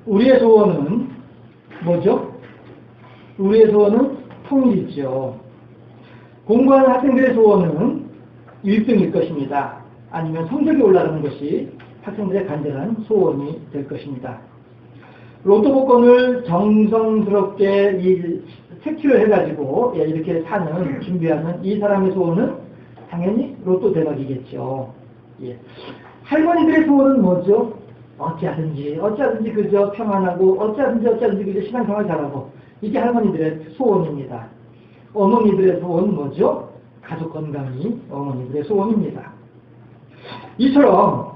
우리의 소원은 뭐죠? 우리의 소원은 통일이죠. 공부하는 학생들의 소원은 1등일 것입니다. 아니면 성적이 올라가는 것이 학생들의 간절한 소원이 될 것입니다. 로또 복권을 정성스럽게 색칠을 해가지고 이렇게 사는, 준비하는 이 사람의 소원은 당연히 로또 대박이겠죠. 예. 할머니들의 소원은 뭐죠? 어찌하든지 그저 평안하고 어찌하든지 그저 신앙생활 잘하고, 이게 할머니들의 소원입니다. 어머니들의 소원은 뭐죠? 가족 건강이 어머니들의 소원입니다. 이처럼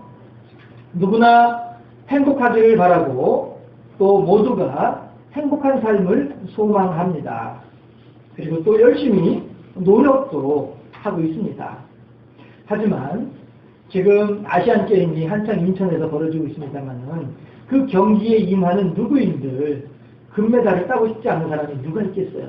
누구나 행복하기를 바라고 또 모두가 행복한 삶을 소망합니다. 그리고 또 열심히 노력도 하고 있습니다. 하지만 지금 아시안게임이 한창 인천에서 벌어지고 있습니다만은 그 경기에 임하는 누구인들 금메달을 따고 싶지 않은 사람이 누가 있겠어요?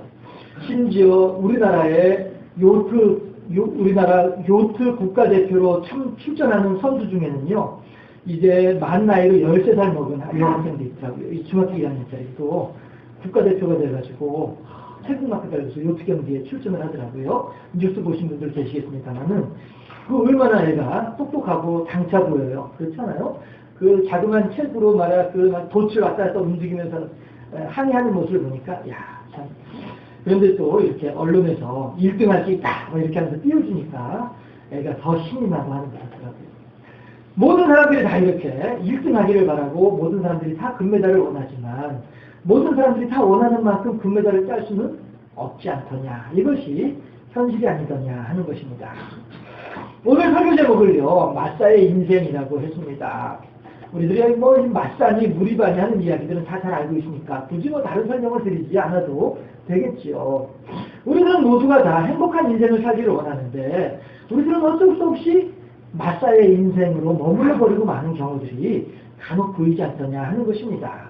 심지어 우리나라의 우리나라 요트 국가대표로 출전하는 선수 중에는요, 이제 만 나이로 13살 먹은 여학생도 있더라고요. 중학교 1학년짜리도 국가대표가 돼가지고 태국마크 달려서 요트 경기에 출전을 하더라고요. 뉴스 보신 분들 계시겠습니다만은 그 얼마나 애가 똑똑하고 당차 보여요. 그렇잖아요? 그 자그마한 체구로 말이야, 그 돛을 왔다 갔다 움직이면서 항의하는 모습을 보니까, 야, 참. 그런데 또 이렇게 언론에서 1등 할 수 있다, 이렇게 하면서 띄워주니까 애가 더 힘이 나고 하는 것 같더라고요. 모든 사람들이 다 이렇게 1등 하기를 바라고 모든 사람들이 다 금메달을 원하지만 모든 사람들이 다 원하는 만큼 금메달을 딸 수는 없지 않더냐. 이것이 현실이 아니더냐 하는 것입니다. 오늘 설교 제목을요, 마사의 인생이라고 했습니다. 우리들이 뭐 마사니 무리바니 하는 이야기들은 다 잘 알고 있으니까 굳이 뭐 다른 설명을 드리지 않아도 되겠지요. 우리들은 모두가 다 행복한 인생을 살기를 원하는데 우리들은 어쩔 수 없이 마사의 인생으로 머물러 버리고 많은 경우들이 간혹 보이지 않더냐 하는 것입니다.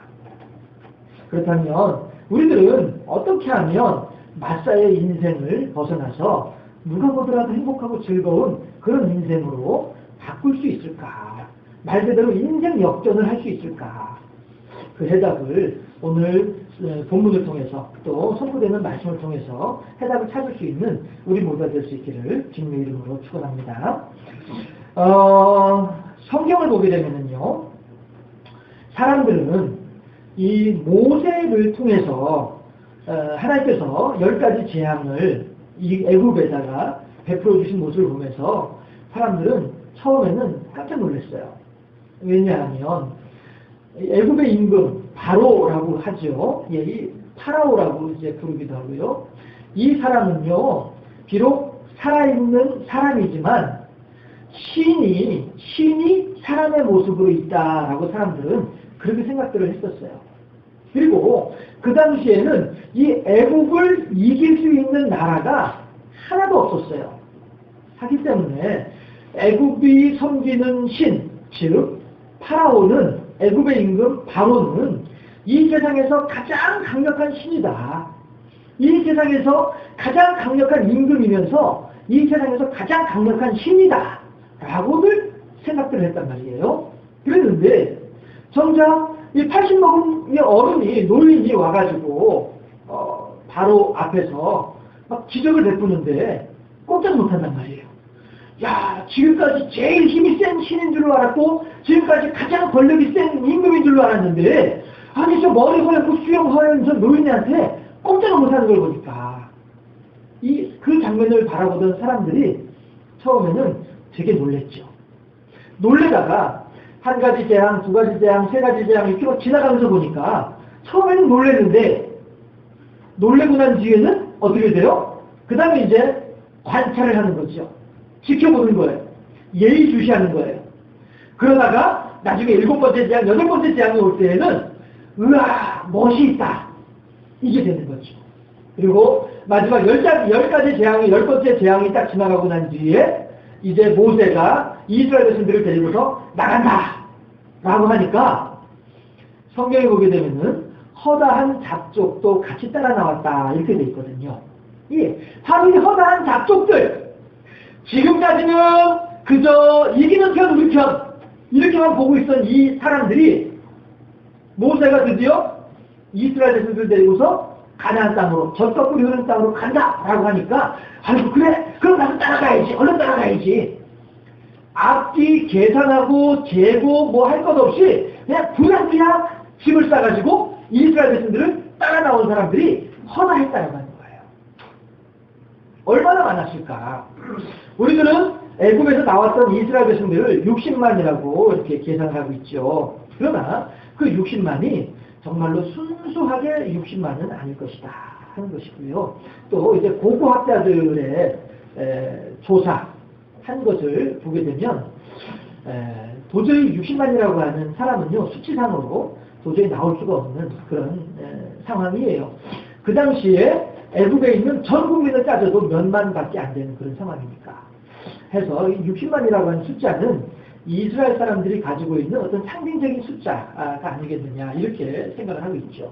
그렇다면 우리들은 어떻게 하면 마사의 인생을 벗어나서 누가 보더라도 행복하고 즐거운 그런 인생으로 바꿀 수 있을까? 말 그대로 인생 역전을 할 수 있을까? 그 해답을 오늘 본문을 통해서 또 선포되는 말씀을 통해서 해답을 찾을 수 있는 우리 모두가 될 수 있기를 주님의 이름으로 축원합니다. 성경을 보게 되면은요, 사람들은 이 모세를 통해서 하나님께서 10가지 재앙을 이 애굽에다가 베풀어 주신 모습을 보면서 사람들은 처음에는 깜짝 놀랐어요. 왜냐하면 애굽의 임금 바로라고 하죠. 이 파라오라고 이제 부르기도 하고요. 이 사람은요, 비록 살아있는 사람이지만 신이 사람의 모습으로 있다라고 사람들은 그렇게 생각들을 했었어요. 그리고 그 당시에는 이 애국을 이길 수 있는 나라가 하나도 없었어요. 하기 때문에 애국이 섬기는 신, 즉 파라오는, 애국의 임금 바로는 이 세상에서 가장 강력한 신이다. 이 세상에서 가장 강력한 임금이면서 이 세상에서 가장 강력한 신이다 라고들 생각들을 했단 말이에요. 그랬는데 정작 이 80 먹은 이 어른이, 노인이 와가지고 바로 앞에서 막 기적을 베푸는데 꼼짝 못한단 말이에요. 야, 지금까지 제일 힘이 센 신인 줄 알았고 지금까지 가장 권력이 센 임금인 줄 알았는데, 아니 저 머리 허옇고 수염 허연 저 노인한테 꼼짝을 못하는 걸 보니까 그 장면을 바라보던 사람들이 처음에는 되게 놀랬죠. 놀래다가 한 가지 재앙, 두 가지 재앙, 세 가지 재앙 이렇게 막 지나가면서 보니까 처음에는 놀랬는데 놀래고 난 뒤에는 어떻게 돼요? 그 다음에 이제 관찰을 하는 거죠. 지켜보는 거예요. 예의주시하는 거예요. 그러다가 나중에 7번째 재앙, 8번째 재앙이 올 때에는 으아, 멋이 있다. 이게 되는 거죠. 그리고 마지막 10가지 재앙이, 10번째 재앙이 딱 지나가고 난 뒤에 이제 모세가 이스라엘 백성들을 데리고서 나간다 라고 하니까 성경에 보게 되면은 허다한 잡족도 같이 따라 나왔다 이렇게 돼 있거든요. 예, 바로 이 허다한 잡족들, 지금까지는 그저 이기는 편 우리 편 이렇게만 보고 있던 이 사람들이 모세가 드디어 이스라엘 백성들 데리고서 가나안 땅으로, 젖과 꿀이 흐르는 땅으로 간다라고 하니까, 아이고 그래, 그럼 나도 따라가야지, 얼른 따라가야지. 앞뒤 계산하고 재고 뭐 할 것 없이 그냥 부랴부랴 짐을 싸가지고 이스라엘 백성들을 따라 나온 사람들이 허다했다고 하는 거예요. 얼마나 많았을까? 우리들은 애굽에서 나왔던 이스라엘 백성들을 60만이라고 이렇게 계산을 하고 있죠. 그러나 그 60만이 정말로 순수하게 60만은 아닐 것이다 하는 것이고요. 또 이제 고고학자들의 조사한 것을 보게 되면 도저히 60만이라고 하는 사람은요, 수치상으로 도저히 나올 수가 없는 그런 상황이에요. 그 당시에 애굽에 있는 전 국민을 따져도 몇만밖에 안 되는 그런 상황이니까. 해서 60만이라고 하는 숫자는 이스라엘 사람들이 가지고 있는 어떤 상징적인 숫자가 아니겠느냐 이렇게 생각을 하고 있죠.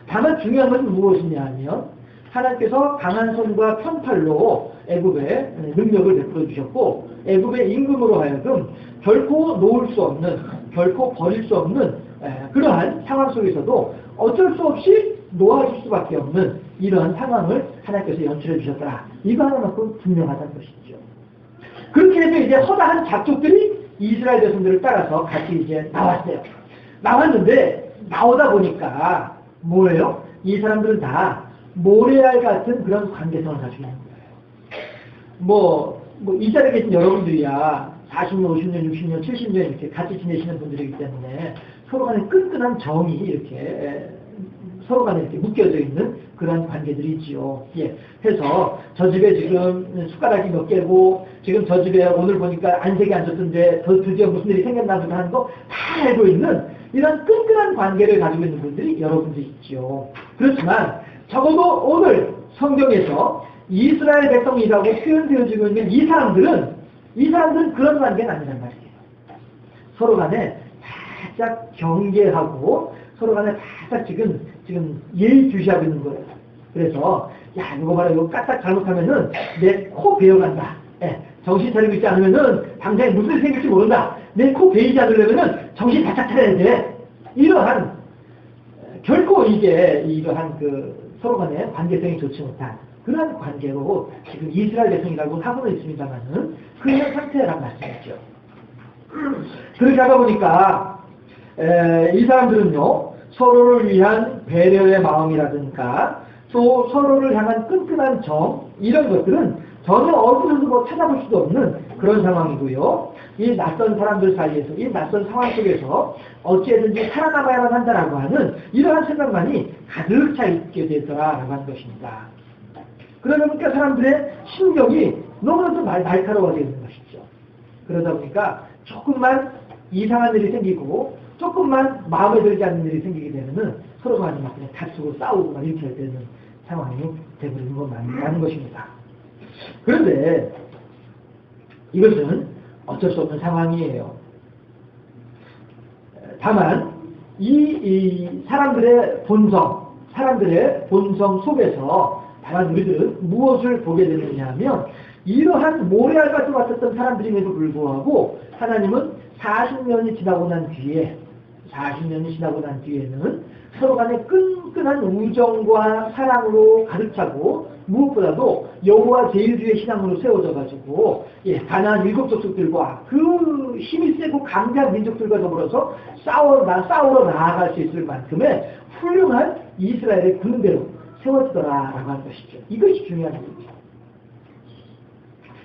다만 중요한 것은 무엇이냐 하면 하나님께서 강한 손과 편팔로 애굽에 능력을 베풀어 주셨고 애굽의 임금으로 하여금 결코 놓을 수 없는, 결코 버릴 수 없는 그러한 상황 속에서도 어쩔 수 없이 놓아줄 수밖에 없는 이러한 상황을 하나님께서 연출해 주셨더라. 이거 하나만큼 분명하다는 것이죠. 그렇게 해서 이제 허다한 작족들이 이스라엘 백성들을 따라서 같이 이제 나왔어요. 나왔는데 나오다 보니까 뭐예요? 이 사람들은 다 모래알 같은 그런 관계성을 가지고 있는 거예요. 이 자리에 계신 여러분들이야 40년, 50년, 60년, 70년 이렇게 같이 지내시는 분들이기 때문에 서로 간에 끈끈한 정이 이렇게 서로 간에 이렇게 묶여져 있는 그런 관계들이 있지요. 예. 해서 저 집에 지금 숟가락이 몇 개고 지금 저 집에 오늘 보니까 안색이 안 좋던데 드디어 무슨 일이 생겼나 하는 거 다 알고 있는 이런 끈끈한 관계를 가지고 있는 분들이 여러분들이 있죠. 그렇지만 적어도 오늘 성경에서 이스라엘 백성이라고 표현되어지고 있는 이 사람들은 그런 관계는 아니란 말이에요. 서로 간에 살짝 경계하고 서로 간에 살짝 지금 예의주시하고 있는 거예요. 그래서 야 이거 봐라 이거 까딱 잘못하면은 내 코 베어간다. 예, 정신 차리고 있지 않으면은 당장에 무슨 일이 생길지 모른다. 내 코 베이지 않으려면은 정신 바짝 차려야 돼. 이러한 결코 이러한 서로 간의 관계성이 좋지 못한 그런 관계로 지금 이스라엘 백성이라고 하고는 있습니다만은 그런 상태란 말씀이죠. 그렇게 하다 보니까 이 사람들은요 서로를 위한 배려의 마음이라든가 또 서로를 향한 끈끈한 정 이런 것들은 전혀 어디서도 찾아볼 수도 없는 그런 상황이고요. 이 낯선 사람들 사이에서 이 낯선 상황 속에서 어찌든지 살아남아야만 한다라고 하는 이러한 생각만이 가득 차 있게 되더라라고 하는 것입니다. 그러다 보니까 사람들의 신경이 너무나도 날카로워져 있는 것이죠. 그러다 보니까 조금만 이상한 일이 생기고 조금만 마음에 들지 않는 일이 생기게 되면은 서로 간에 막 그냥 다투고 싸우고 막 이렇게 되는 상황이 되버리는 것만이라는 것입니다. 그런데 이것은 어쩔 수 없는 상황이에요. 다만 이 사람들의 본성 속에서 다만 우리들은 무엇을 보게 되느냐 하면 이러한 모래알같이 같았던 사람들임에도 불구하고 하나님은 40년이 지나고 난 뒤에는 서로 간에 끈끈한 우정과 사랑으로 가득 차고 무엇보다도 여호와 제일주의 신앙으로 세워져 가지고 가나안 7 족속들과 그 힘이 세고 강대한 민족들과 더불어서 싸우러 나아갈 수 있을 만큼의 훌륭한 이스라엘의 군대로 세워지더라라고 하는 것이죠. 이것이 중요한 일이죠.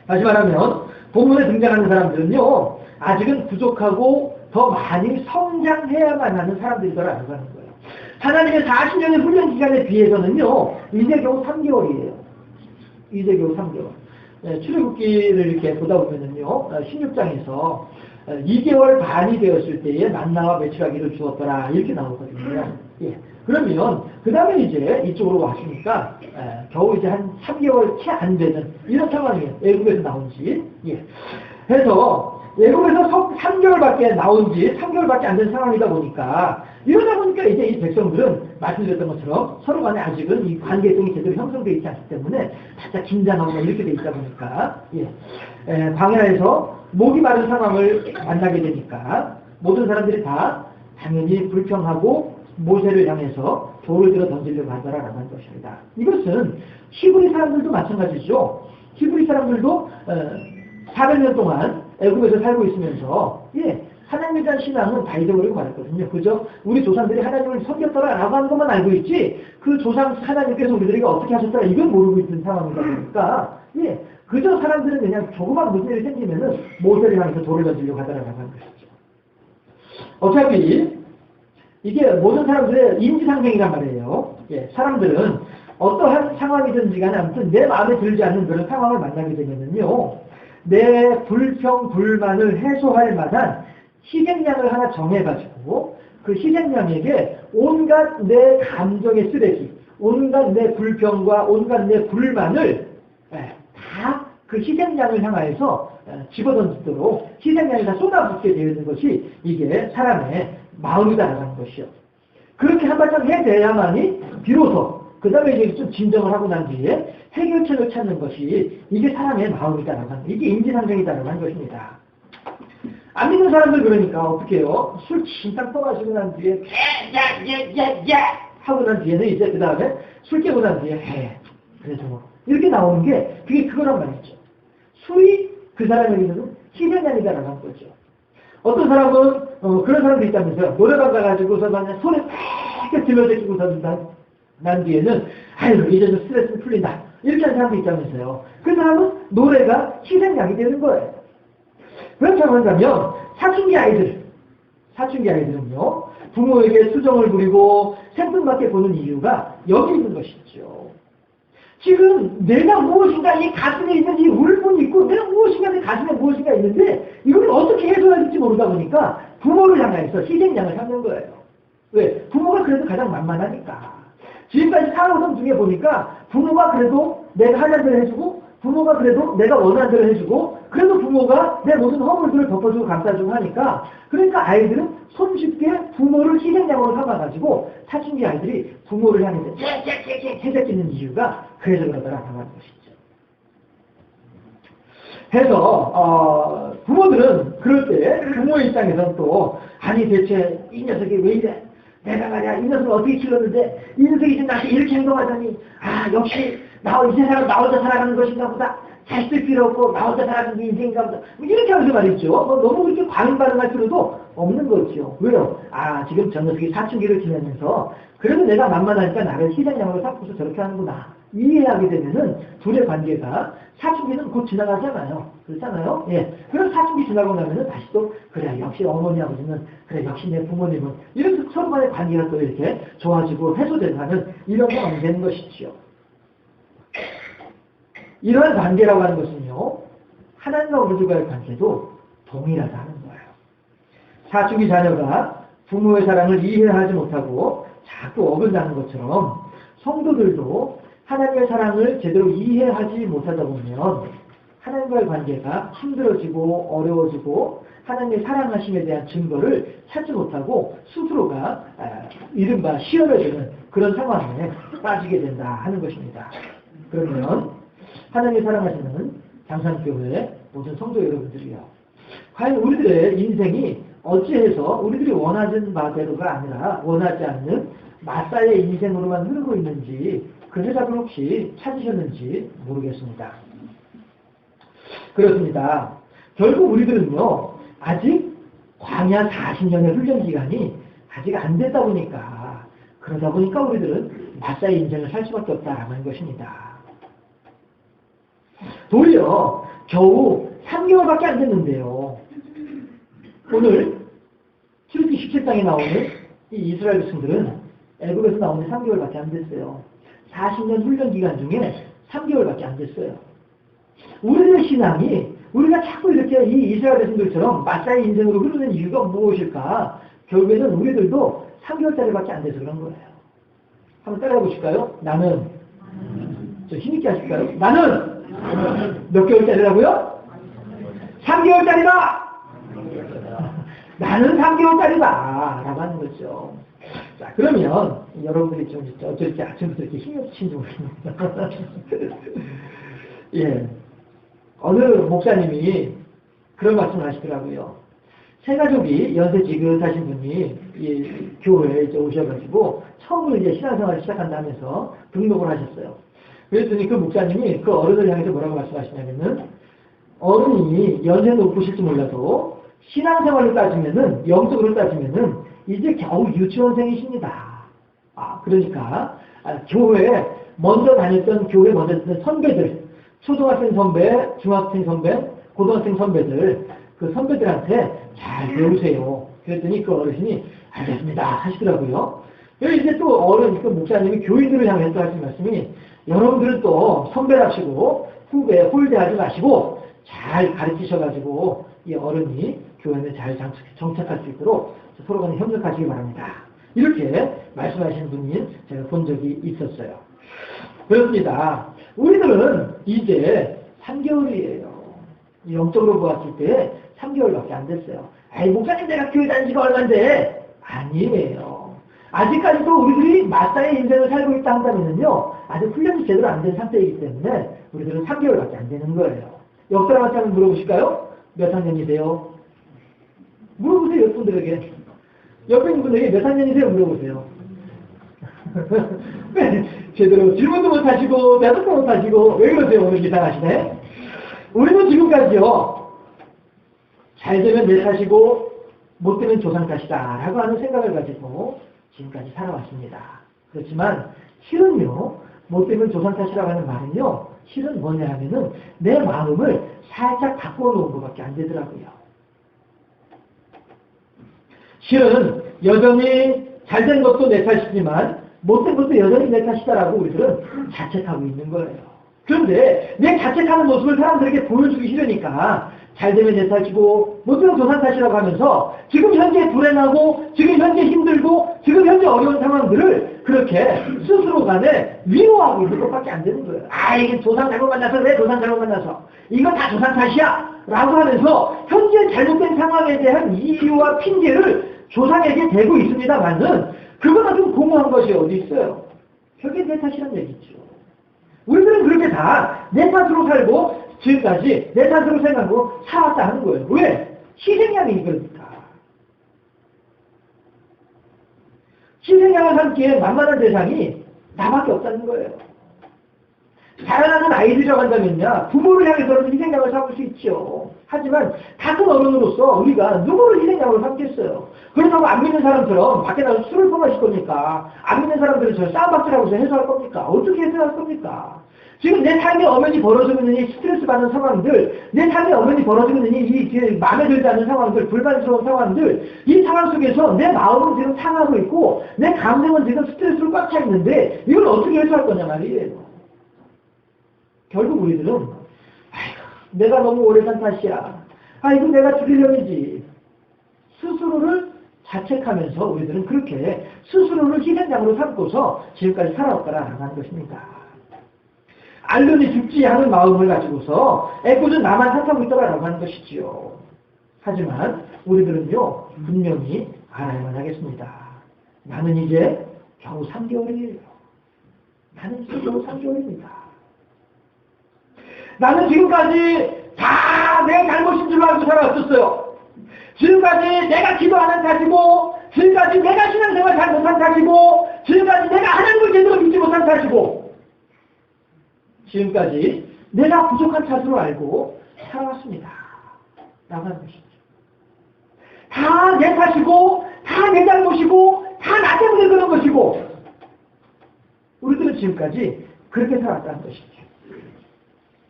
다시 말하면 본문에 등장하는 사람들은요 아직은 부족하고 더 많이 성장해야만 하는 사람들이더라라고 하는 거예요. 하나님의 40년의 훈련 기간에 비해서는요 이제 겨우 3개월이에요. 이제 겨우 3개월. 출애굽기를 이렇게 보다 보면은요 16장에서 2개월 반이 되었을 때에 만나와 메추라기를 주었더라 이렇게 나오거든요. 예. 그러면 그 다음에 이제 이쪽으로 왔으니까 겨우 이제 한 3개월 채 안 되는 이런 상황이에요. 애굽에서 나온 지. 예. 해서 애굽에서 3개월밖에 나온 지 3개월밖에 안 된 상황이다 보니까 이러다 보니까 이제 이 백성들은 말씀드렸던 것처럼 서로 간에 아직은 이 관계성이 제대로 형성되어 있지 않기 때문에 살짝 긴장하고 이렇게 돼 있다 보니까 광야에서 목이 마른 상황을 만나게 되니까 모든 사람들이 다 당연히 불평하고 모세를 향해서 돌을 들어 던지려고 하더라라고 하는 것입니다. 이것은 히브리 사람들도 마찬가지죠. 히브리 사람들도 400년 동안 애굽에서 살고 있으면서 하나님에 대한 신앙은 다 잊어버리고 말았거든요. 그죠? 우리 조상들이 하나님을 섬겼더라라고 하는 것만 알고 있지 그 조상 하나님께서 우리들에게 어떻게 하셨더라 이건 모르고 있는 상황이다 보니까 그저 사람들은 그냥 조그만 무슨 일이 생기면은 모세를 향해서 돌을 던지려고 하더라라고 하는 것이죠. 어차피 이게 모든 사람들의 인지상정이란 말이에요. 사람들은 어떠한 상황이든지 간에 아무튼 내 마음에 들지 않는 그런 상황을 만나게 되면은요, 내 불평, 불만을 해소할 만한 희생양을 하나 정해가지고 그 희생양에게 온갖 내 감정의 쓰레기, 온갖 내 불평과 온갖 내 불만을 다 그 희생양을 향하여서 집어던지도록 희생양이 다 쏟아붓게 되어 있는 것이 이게 사람의 마음이다라는 것이요. 그렇게 한바탕 해내야만이 비로소 그 다음에 이제 좀 진정을 하고 난 뒤에 해결책을 찾는 것이 이게 사람의 마음이다라고 하는, 이게 인지상정이다라고 하는 것입니다. 안 믿는 사람들 그러니까 어떻게 해요? 술 진탕 떠가지고 난 뒤에 야 하고 난 뒤에는 이제 그 다음에 술 깨고 난 뒤에 그래서 뭐 이렇게 나오는 게 그게 그거란 말이죠. 술이 그 사람에게는 희생양이다라고 하는 거죠. 어떤 사람은 그런 사람도 있다면서요. 노래방 가가지고서 그냥 손에 팍 들려대기고서 난 뒤에는 아유 이제 좀 스트레스는 풀린다 이렇게 하는 사람도 있다면서요. 그 사람은 노래가 희생양이 되는 거예요. 그렇다고 한다면 사춘기 아이들은요 부모에게 수정을 부리고 생뚱맞게 보는 이유가 여기 있는 것이죠. 지금 내가 무엇인가 이 가슴에 있는 이 울분이 있고 내가 무엇인가 내 가슴에 무엇인가 있는데 이걸 어떻게 해소해야 될지 모르다 보니까 부모를 향해서 희생양을 삼는 거예요. 왜? 부모가 그래도 가장 만만하니까. 지금까지 살아오던 중에 보니까 부모가 그래도 내가 하는 대로 해주고 부모가 그래도 내가 원하는 대로 해주고 그래도 부모가 내 모든 허물들을 덮어주고 감싸주고 하니까 그러니까 아이들은 손쉽게 부모를 희생양으로 삼아가지고 사춘기 아이들이 부모를 향해서 해제끼는 이유가 그래서 그러더라고 하는 것이죠. 해서 부모들은 그럴 때 부모의 입장에서는 또 아니 대체 이 녀석이 왜 이래? 내가 말이야 이 녀석을 어떻게 키웠는데 이 녀석이 지금 나한테 이렇게 행동하다니 역시 이 세상은 나 혼자 살아가는 것인가 보다. 잘 쓸 필요 없고 나 혼자 살아가는 게 인생인가 보다. 이렇게 하면서 말이죠. 너무 그렇게 과민 반응할 필요도 없는 거죠. 왜요? 지금 저 녀석이 사춘기를 지내면서 그래도 내가 만만하니까 나를 희생양으로 삼고서 저렇게 하는구나. 이해하게 되면은 둘의 관계가 사춘기는 곧 지나가잖아요. 그렇잖아요? 그럼 사춘기 지나고 나면은 다시 또 그래 역시 어머니 아버지는 그래 역시 내 부모님은 이렇게 서로 간의 관계가 또 이렇게 좋아지고 해소되는 이런 상황이 되는 것이지요. 이러한 관계라고 하는 것은요, 하나님과 우리들과의 관계도 동일하다는 거예요. 사춘기 자녀가 부모의 사랑을 이해하지 못하고 자꾸 어긋나는 것처럼 성도들도 하나님의 사랑을 제대로 이해하지 못하다 보면 하나님과의 관계가 힘들어지고 어려워지고 하나님의 사랑하심에 대한 증거를 찾지 못하고 스스로가 이른바 시험해지는 그런 상황에 빠지게 된다 하는 것입니다. 그러면 하나님의 사랑하시는 장산교회 모든 성도 여러분들이요. 과연 우리들의 인생이 어찌해서 우리들이 원하는 바대로가 아니라 원하지 않는 마사의 인생으로만 흐르고 있는지 그 해답을 혹시 찾으셨는지 모르겠습니다. 그렇습니다. 결국 우리들은요. 아직 광야 40년의 훈련 기간이 아직 안 됐다 보니까 그러다 보니까 우리들은 마사의 인생을 살 수밖에 없다라는 것입니다. 도리어 겨우 3개월밖에 안 됐는데요. 오늘 출애굽기 17장에 나오는 이 이스라엘 백성들은 애굽에서 나오는 3개월밖에 안 됐어요. 40년 훈련 기간 중에 3개월밖에 안 됐어요. 우리의 신앙이 우리가 자꾸 이렇게 이 이스라엘 백성들처럼 마사의 인생으로 흐르는 이유가 무엇일까? 결국에는 우리들도 3개월짜리밖에 안 돼서 그런 거예요. 한번 따라해 보실까요? 나는 저 힘있게 하실까요? 나는 몇 개월짜리라고요? 3개월짜리다! 나는 3개월짜리다! 라고 하는 거죠. 자, 그러면 여러분들이 좀 어쩔지 아침부터 이렇게 힘이 없으신지 모르겠습니다. 어느 목사님이 그런 말씀을 하시더라고요. 세 가족이 연세 지긋하신 분이 이 교회에 이제 오셔가지고 처음으로 이제 신앙생활을 시작한다면서 등록을 하셨어요. 그랬더니 그 목사님이 그 어른을 향해서 뭐라고 말씀하시냐면은 어른이 연세 높으실지 몰라도 신앙생활로 따지면은 영적으로 따지면은 이제 겨우 유치원생이십니다. 그러니까 교회에 먼저 다녔던 교회 먼저 다녔던 선배들, 초등학생 선배, 중학생 선배, 고등학생 선배들 그 선배들한테 잘 배우세요. 그랬더니 그 어르신이 알겠습니다 하시더라고요. 그리고 이제 또 어른, 그 목사님이 교인들을 향해서 하신 말씀이 여러분들은 또 선배라시고 후배, 홀대하지 마시고 잘 가르치셔가지고 이 어른이 교회에 잘 정착할 수 있도록 서로 간에 협력하시기 바랍니다. 이렇게 말씀하시는 분이 제가 본 적이 있었어요. 그렇습니다. 우리들은 이제 3개월이에요. 영적으로 보았을 때 3개월밖에 안 됐어요. 아이, 목사님 내가 교회 다닌 지가 얼만데? 아니에요. 아직까지도 우리들이 마사의 인생을 살고 있다 한다면요, 아직 훈련이 제대로 안 된 상태이기 때문에 우리들은 3개월밖에 안 되는 거예요. 옆 사람한테 한번 물어보실까요? 몇 학년이세요? 물어보세요, 여러분들에게. 옆에 있는 분에게 몇 학년이세요? 물어보세요. 제대로 질문도 못하시고 대답도 못하시고 왜 그러세요? 오늘 이상하시네. 우리는 지금까지요, 잘 되면 내 탓이고 못 되면 조상 탓이다 라고 하는 생각을 가지고 지금까지 살아왔습니다. 그렇지만 실은요, 못 되면 조상 탓이라고 하는 말은요, 실은 뭐냐 하면은 내 마음을 살짝 바꾸어 놓은 것밖에 안 되더라고요. 실은 여전히 잘된 것도 내 탓이지만 못된 것도 여전히 내 탓이다라고 우리들은 자책하고 있는 거예요. 그런데 내 자책하는 모습을 사람들에게 보여주기 싫으니까 잘되면 내 탓이고 못되면 조상 탓이라고 하면서 지금 현재 불행하고 지금 현재 힘들고 지금 현재 어려운 상황들을 그렇게 스스로 간에 위로하고 있는 것밖에 안 되는 거예요. 이게 조상 잘못 만나서 왜 조상 잘못 만나서 이거 다 조상 탓이야 라고 하면서 현재 잘못된 상황에 대한 이유와 핑계를 조상에게 대고 있습니다만은 그거는 좀 공허한 것이 어디 있어요. 결국엔 내 탓이란 얘기죠. 우리들은 그렇게 다 내 탓으로 살고 지금까지 내 탓으로 생각하고 살았다 하는 거예요. 왜? 희생양이 그러니까. 희생양을 삼기에 만만한 대상이 나밖에 없다는 거예요. 자라나는 아이들이라고 한다면요, 부모를 향해서는 희생양을 삼을 수 있죠. 하지만 같은 어른으로서 우리가 누구를 희생양으로 삼겠어요. 그렇다고 안 믿는 사람처럼 밖에 나가서 술을 퍼마실 겁니까? 안 믿는 사람들은 저 싸움박질하고서 해소할 겁니까? 어떻게 해소할 겁니까? 지금 내 삶에 엄연히 벌어지고 있는 이 스트레스 받는 상황들, 내 삶에 엄연히 벌어지고 있는 이 마음에 들지 않는 상황들, 불만스러운 상황들, 이 상황 속에서 내 마음은 지금 상하고 있고 내 감정은 지금 스트레스로 꽉 차 있는데 이걸 어떻게 해소할 거냐 말이에요. 결국 우리들은 내가 너무 오래 산 탓이야. 이거 내가 죽일 년이지. 스스로를 자책하면서 우리들은 그렇게 스스로를 희생양으로 삼고서 지금까지 살아왔다라고 하는 것입니다. 알려니 죽지 않은 마음을 가지고서 애꿎은 나만 탓하고 있다라고 하는 것이지요. 하지만 우리들은요, 분명히 알아야만 하겠습니다. 나는 이제 겨우 3개월이에요. 나는 이제 겨우 3개월입니다. 나는 지금까지 다 내가 잘못인 줄로 알고 살아왔었어요. 지금까지 내가 기도하는 탓이고, 지금까지 내가 신앙생활 잘못한 탓이고, 지금까지 내가 하나님을 제대로 믿지 못한 탓이고, 지금까지 내가 부족한 탓으로 알고 살아왔습니다. 라고 하는 것이죠. 다 내 탓이고, 다 내 잘못이고, 다 나 때문에 그런 것이고, 우리들은 지금까지 그렇게 살았다는 것이죠.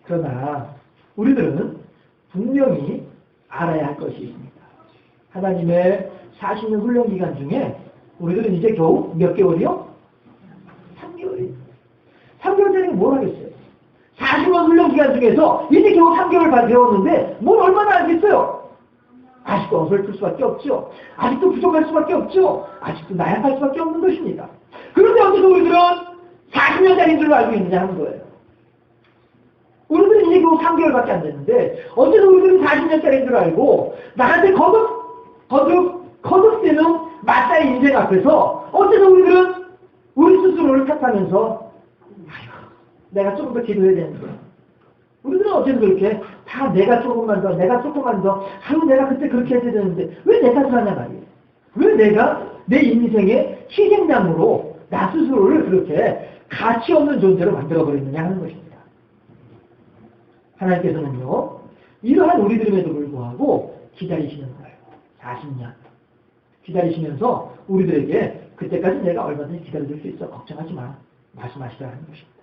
그러나 우리들은 분명히 알아야 할 것이 있습니다. 하나님의 40년 훈련 기간 중에 우리들은 이제 겨우 몇 개월이요? 3개월이요. 3개월 전에 뭘 하겠어요? 40년 훈련 기간 중에서 이제 겨우 3개월 배웠는데 뭘 얼마나 알겠어요? 아직도 어설플 수밖에 없죠. 아직도 부족할 수밖에 없죠. 아직도 나약할 수밖에 없는 것입니다. 그런데 어떻게 우리들은 40년짜리인 줄로 알고 있느냐 하는 거예요. 우리들은 이제 겨우 3개월밖에 안 됐는데 어떻게 우리들은 40년짜리인 줄 알고 나한테 거듭되는 마사의 인생 앞에서 어째서 우리들은 우리 스스로를 탓하면서 내가 조금 더 기도해야 되는데 우리들은 어째서 그렇게 다 내가 조금만 더, 내가 조금만 더, 아유, 내가 그때 그렇게 해야 되는데, 왜 내 탓을 하냐 말이에요. 왜 내가 내 인생의 희생양으로 나 스스로를 그렇게 가치 없는 존재로 만들어버리느냐 하는 것입니다. 하나님께서는요, 이러한 우리들임에도 불구하고 기다리시는 거예요. 40년. 기다리시면서 우리들에게 그때까지 내가 얼마든지 기다려줄 수 있어. 걱정하지 마. 말씀하시라는 것입니다.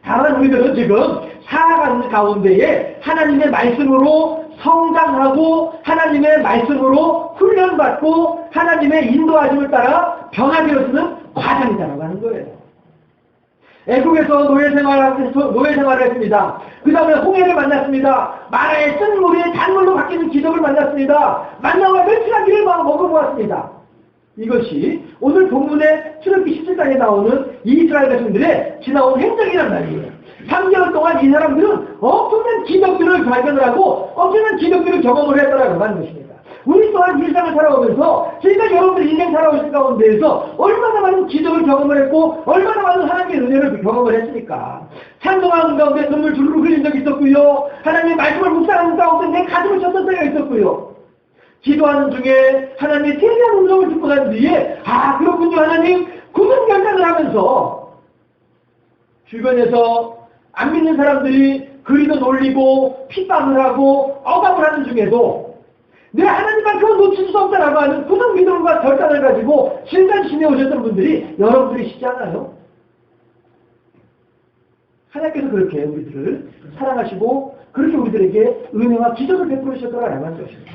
다만 우리들은 지금 살아가는 가운데에 하나님의 말씀으로 성장하고 하나님의 말씀으로 훈련받고 하나님의 인도하심을 따라 변화되어지는 과정이다라고 하는 거예요. 애국에서 노예 생활을 했습니다. 그 다음에 홍해를 만났습니다. 마라의 쓴 물이 단물로 바뀌는 기적을 만났습니다. 만나와 멸치나기를 먹어보았습니다. 이것이 오늘 본문의 출애굽기 17장에 나오는 이스라엘 백성들의 지나온 행적이란 말이에요. 3개월 동안 이 사람들은 엄청난 기적들을 발견을 하고 엄청난 기적들을 경험을 했다라고 하는 것입니다. 우리 또한 일상을 살아오면서 지금까지 여러분들 인생 살아오신 가운데에서 얼마나 많은 기적을 경험을 했고 얼마나 많은 하나님의 은혜를 경험을 했습니까? 찬송하는 가운데 눈물 주르르 흘린 적이 있었고요. 하나님의 말씀을 묵상하는 가운데 내 가슴을 쳤던 때가 있었고요. 기도하는 중에 하나님의 세미한 음성을 듣고 난 뒤에 그렇군요 하나님 굳은 결단을 하면서 주변에서 안 믿는 사람들이 그리도 놀리고 핍박을 하고 억압을 하는 중에도 내 하나님만큼은 놓칠 수 없다라고 하는 굳은 믿음과 결단을 가지고 지금까지 지내오셨던 분들이 여러분들이시지 않아요? 하나님께서 그렇게 우리들을 사랑하시고 그렇게 우리들에게 은혜와 기적을 베풀으셨더라라고 하는 것입니다.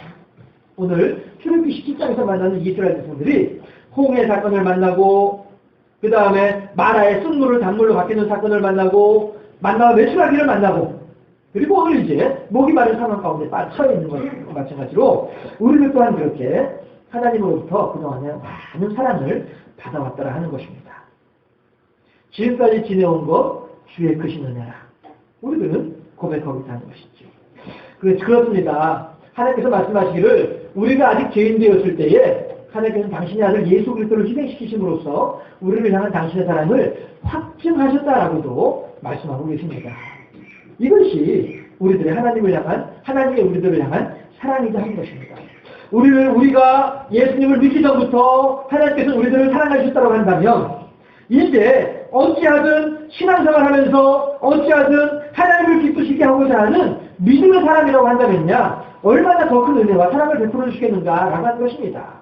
오늘 출애굽기 17장에서 만나는 이스라엘 백성들이 홍해 사건을 만나고 그 다음에 마라의 쓴물을 단물로 바뀌는 사건을 만나고 만나와 메추라기를 만나고 그리고 오늘 이제 목이 마른 상황 가운데 빠져 있는 것과 마찬가지로 우리들 또한 그렇게 하나님으로부터 그동안에 많은 사랑을 받아왔더라 하는 것입니다. 지금까지 지내온 것 주의 크신 은혜라. 우리들은 고백하고 있다는 것이죠. 그렇습니다. 하나님께서 말씀하시기를 우리가 아직 죄인 되었을 때에 하나님께서는 당신의 아들 예수 그리스도를 희생시키심으로써 우리를 향한 당신의 사랑을 확증하셨다라고도 말씀하고 계십니다. 이것이 우리들의 하나님의 우리들을 향한 사랑이자 하는 것입니다. 우리가 예수님을 믿기 전부터 하나님께서 우리들을 사랑하셨다고 한다면 이제 어찌하든 신앙생활 하면서 어찌하든 하나님을 기쁘시게 하고자 하는 믿음의 사람이라고 한다면야 얼마나 더 큰 은혜와 사랑을 베풀어 주시겠는가라고 하는 것입니다.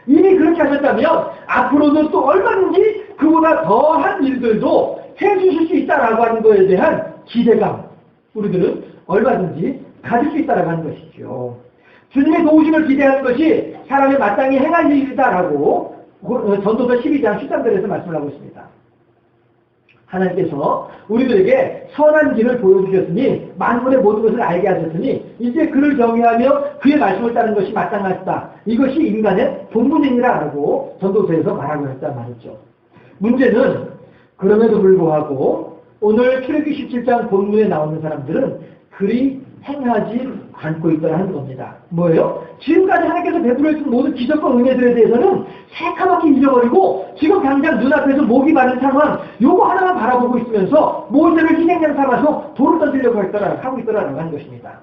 이미 그렇게 하셨다면 앞으로는 또 얼마든지 그보다 더한 일들도 해주실 수 있다라고 하는 것에 대한 기대감 우리들은 얼마든지 가질 수 있다라고 하는 것이죠. 주님의 도우심을 기대하는 것이 사람이 마땅히 행할 일이다라고 전도서 12장 13절에서 말씀을 하고 있습니다. 하나님께서 우리들에게 선한 길을 보여주셨으니 만물의 모든 것을 알게 하셨으니 이제 그를 경외하며 그의 말씀을 따르는 것이 마땅하다. 이것이 인간의 본분이라고 전도서에서 말하고 있단 말이죠. 문제는 그럼에도 불구하고 오늘 출애굽기 17장 본문에 나오는 사람들은 그리 행하지 않고 있더라 하는 겁니다. 뭐예요? 지금까지 하나님께서 베풀어준 모든 기적과 은혜들에 대해서는 새카맣게 잊어버리고 지금 당장 눈앞에서 목이 마른 상황 요거 하나만 바라보고 있으면서 모세를 희생양 삼아서 돌을 던지려고 하고 있더라라고 하는 것입니다.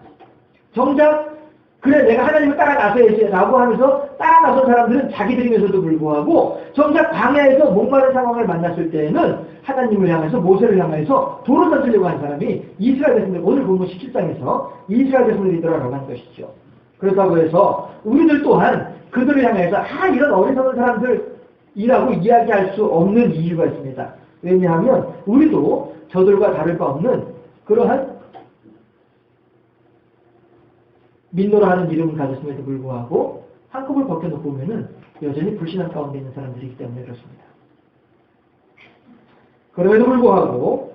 정작 그래 내가 하나님을 따라 나서야지 라고 하면서 따라 나선 사람들은 자기들이면서도 불구하고 정작 광야에서 목마른 상황을 만났을 때에는 하나님을 향해서 모세를 향해서 돌을 던지려고 한 사람이 이스라엘 백성들 오늘 본문 17장에서 이스라엘 백성들이더라라고 하는 것이죠. 그렇다고 해서 우리들 또한 그들을 향해서 이런 어리석은 사람들이라고 이야기할 수 없는 이유가 있습니다. 왜냐하면 우리도 저들과 다를 바 없는 그러한 민노라 하는 이름을 가졌음에도 불구하고 한꺼번에 벗겨놓고 보면은 여전히 불신앙 가운데 있는 사람들이기 때문에 그렇습니다. 그럼에도 불구하고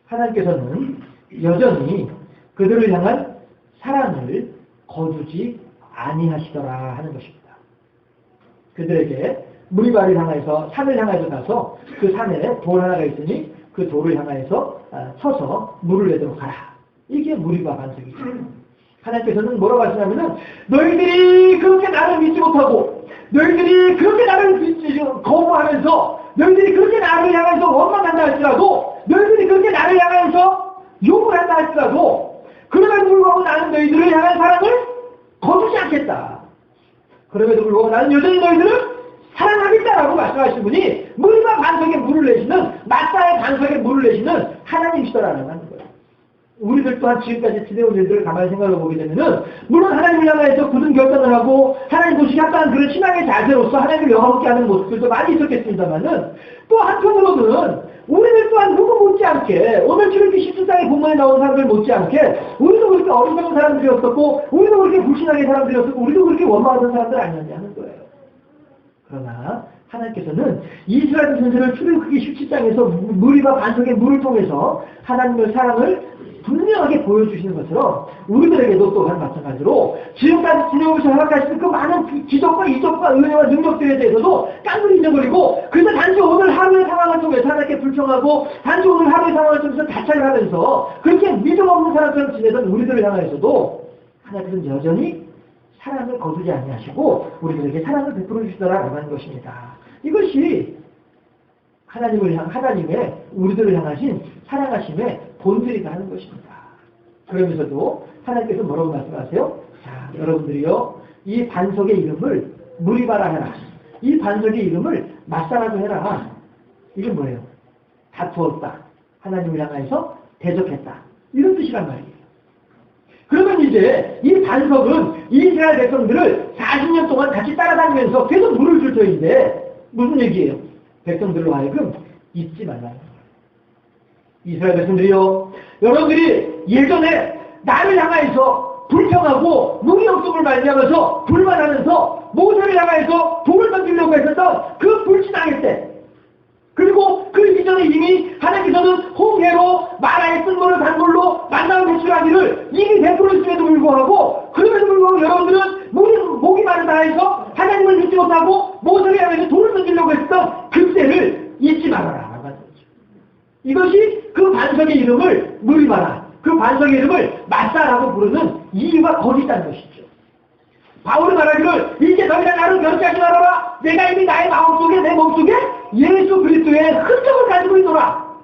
하나님께서는 여전히 그들을 향한 사랑을 거두지 아니하시더라 하는 것입니다. 그들에게 무리바를 향해서 산을 향해서 가서 그 산에 돌 하나가 있으니 그 돌을 향해서 서서 물을 내도록 하라. 이게 무리바 반석이죠. 하나님께서는 뭐라고 하시냐면은 너희들이 그렇게 나를 믿지 못하고 너희들이 그렇게 나를 거부하면서 너희들이 그렇게 나를 향해서 원망한다 할지라도 너희들이 그렇게 나를 향해서 욕을 한다 할지라도 그럼에도 불구하고 나는 너희들을 향한 사랑을 거두지 않겠다. 그럼에도 불구하고 나는 여전히 너희들을 사랑하겠다라고 말씀하신 분이 물과 반석에 물을 내시는, 마사의 반석에 물을 내시는 하나님이시더라는 거예요. 우리들 또한 지금까지 지내온 일들을 가만히 생각해 보게 되면은, 물론 하나님을 향해서 굳은 결단을 하고 하나님 보시기 합당한 그런 신앙의 자세로서 하나님을 영화롭게 하는 모습들도 많이 있었겠습니다만은, 또 한편으로는 우리들 또한 누구 못지않게 오늘 지금 이렇게 17장의 본문에 나온 사람들 못지않게 우리도 그렇게 어리석은 사람들이었었고, 우리도 그렇게 불신하게 사람들이었었고, 우리도 그렇게 원망하던 사람들 아니었냐는 거예요. 그러나 하나님께서는 이스라엘 전체를 출애굽기 17장에서 무리와 반석의 물을 통해서 하나님의 사랑을 분명하게 보여주시는 것처럼 우리들에게도 또한 마찬가지로 지금까지 지내오셔서 허락하시는 그 많은 기적과 이적과 은혜와 능력들에 대해서도 깡그리 잊어버리고, 그래서 단지 오늘 하루의 상황을 통해서 하나님께 불평하고 단지 오늘 하루의 상황을 통해서 자책을 하면서 그렇게 믿음 없는 사람처럼 지내던 우리들을 향해서도 하나님께서는 여전히 사랑을 거두지 아니하시고 우리들에게 사랑을 베풀어 주시더라라고 하는 것입니다. 이것이 하나님의 우리들을 향하신 사랑하심의 본질이다 하는 것입니다. 그러면서도 하나님께서 뭐라고 말씀하세요? 자, 여러분들이요, 이 반석의 이름을 무리바라 해라. 이 반석의 이름을 마사라도 해라. 이게 뭐예요? 다투었다. 하나님을 향해서 대적했다. 이런 뜻이란 말이에요. 그러면 이제 이 반석은 이스라엘 백성들을 40년 동안 같이 따라다니면서 계속 물을 줄 터인데 무슨 얘기예요? 백성들로 하여금 잊지 말라는 거예요. 이스라엘 백성들이요, 여러분들이 예전에 나를 향하여서 불평하고 무기력성을 말미암아서 불만하면서 모세를 향하여서 돌을 던지려고 했었던 그 불신앙의 때, 그리고 그 이전에 이미 하나님께서는 홍해로 마라의 쓴물을 단물로 만나고 배출하기를 이미 베풀었음에도 불구하고, 그럼에도 불구하고 여러분들은 목이 마르다 해서 하나님을 믿지 못하고 모세를 향해서 돌을 던지려고 했던 그때를 잊지 말아라. 이것이 그 반석의 이름을 무리바라, 그 반석의 이름을 마사라고 부르는 이유가 거기 있다는 것이죠. 바울이 말하기를 이제 더 이상 나를 변치하지 말아라. 내가 이미 나의 마음속에, 내 몸속에 예수 그리스도의 흔적을 가지고 있노라.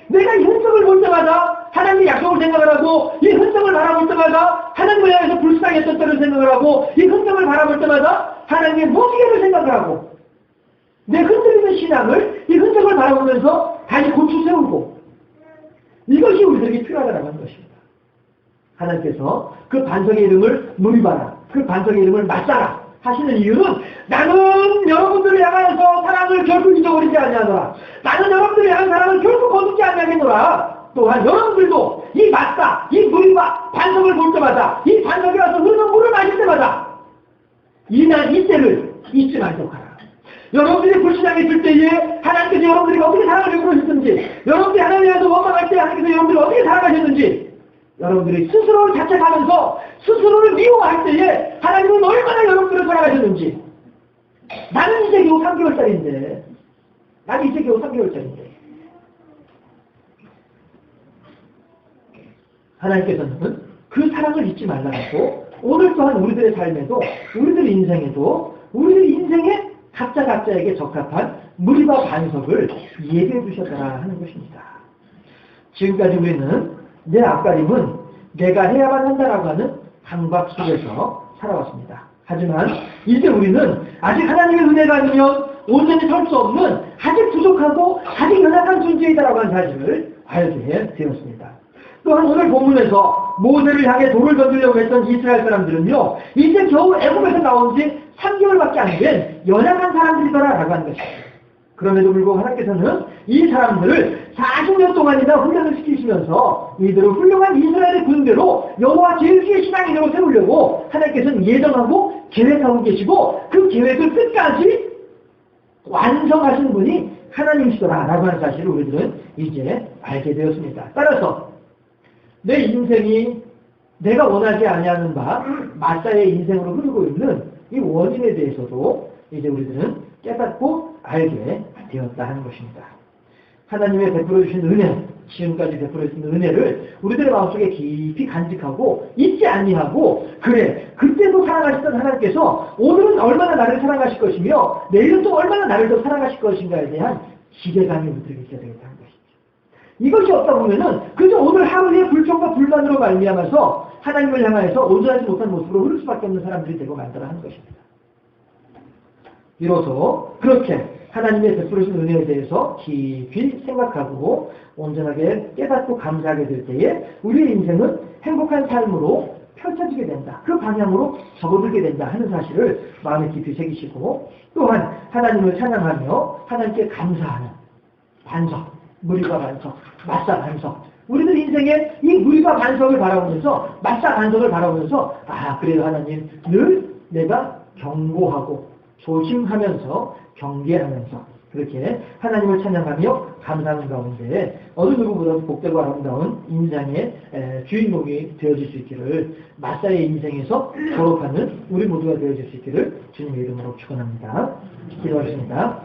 내가 이 흔적을 볼 때마다 하나님의 약속을 생각을 하고, 이 흔적을 바라볼 때마다 하나님을 향해서 불쌍했던 때를 생각을 하고, 이 흔적을 바라볼 때마다 하나님의 무지개를 생각을 하고, 내 흔들리는 신앙을 이 흔적을 바라보면서 다시 고추 세우고, 이것이 우리들에게 필요하다는 것입니다. 하나님께서 그 반석의 이름을 무리바라, 그 반석의 이름을 마사라 하시는 이유는, 나는 여러분들을 향하여서 사랑을 결코 잊어버리지 아니하노라. 나는 여러분들을 향한 사랑을 결코 거두지 아니하겠노라. 또한 여러분들도 이 마사, 이 무리바 반석을 볼 때마다, 이 반석에 와서 흐르는 물을 마실 때마다 이때를 잊지 말도록 하라. 여러분들이 불신앙에 있을 때에 하나님께서 여러분들이 어떻게 사랑을 베풀으셨는지, 여러분들이 하나님께서 원망할 때 하나님께서 여러분들을 어떻게 사랑하셨는지, 여러분들이 스스로를 자책하면서 스스로를 미워할 때에 하나님은 얼마나 여러분들을 사랑하셨는지. 나는 이제 겨우 3개월짜리인데, 나는 이제 겨우 3개월짜리인데, 하나님께서는 그 사랑을 잊지 말라고 오늘 또한 우리들의 삶에도, 우리들 인생에도, 우리들 인생에 각자에게 적합한 무리바 반석을 예배해 주셨더라 하는 것입니다. 지금까지 우리는 내 앞가림은 내가 해야만 한다라고 하는 강박 속에서 살아왔습니다. 하지만 이제 우리는 아직 하나님의 은혜가 아니면 온전히 설 수 없는 아직 부족하고 아직 연약한 존재이다라고 하는 사실을 알게 되었습니다. 또한 오늘 본문에서 모세를 향해 돌을 던지려고 했던 이스라엘 사람들은요, 이제 겨우 애굽에서 나온 지 3개월밖에 안 된 연약한 사람들이더라라고 하는 것입니다. 그럼에도 불구하고 하나님께서는 이 사람들을 40년 동안이나 훈련을 시키시면서 이들을 훌륭한 이스라엘의 군대로 여호와 제일주의 신앙인으로 세우려고 하나님께서는 예정하고 계획하고 계시고, 그 계획을 끝까지 완성하시는 분이 하나님이시더라라고 하는 사실을 우리들은 이제 알게 되었습니다. 따라서 내 인생이 내가 원하지 아니하는 바 마사의 인생으로 흐르고 있는 이 원인에 대해서도 이제 우리들은 깨닫고 알게 되었다 하는 것입니다. 하나님의 베풀어 주신 은혜, 지금까지 베풀어 주신 은혜를 우리들의 마음속에 깊이 간직하고 잊지 아니하고, 그래, 그때도 사랑하셨던 하나님께서 오늘은 얼마나 나를 사랑하실 것이며 내일은 또 얼마나 나를 더 사랑하실 것인가에 대한 기대감이 우리들에게 있어야 되겠다는 것이죠. 이것이 없다 보면은 그저 오늘 하루의 불평과 불만으로 말미암아서 하나님을 향하여서 온전하지 못한 모습으로 흐를 수밖에 없는 사람들이 되고 만들어 하는 것입니다. 비로소 그렇게 하나님의 베푸르신 은혜에 대해서 깊이 생각하고 온전하게 깨닫고 감사하게 될 때에 우리의 인생은 행복한 삶으로 펼쳐지게 된다. 그 방향으로 접어들게 된다 하는 사실을 마음에 깊이 새기시고 또한 하나님을 찬양하며 하나님께 감사하는 반석, 무리가 반석, 마사 반석. 우리들 인생에 이 무리가 반석을 바라보면서 마사 반석을 바라보면서 그래도 하나님 늘 내가 경고하고 조심하면서 경계하면서 그렇게 하나님을 찬양하며 감사하는 가운데 어느 누구보다도 복되고 아름다운 인생의 주인공이 되어질 수 있기를 마사의 인생에서 졸업하는 우리 모두가 되어질 수 있기를 주님의 이름으로 축원합니다. 기도하겠습니다.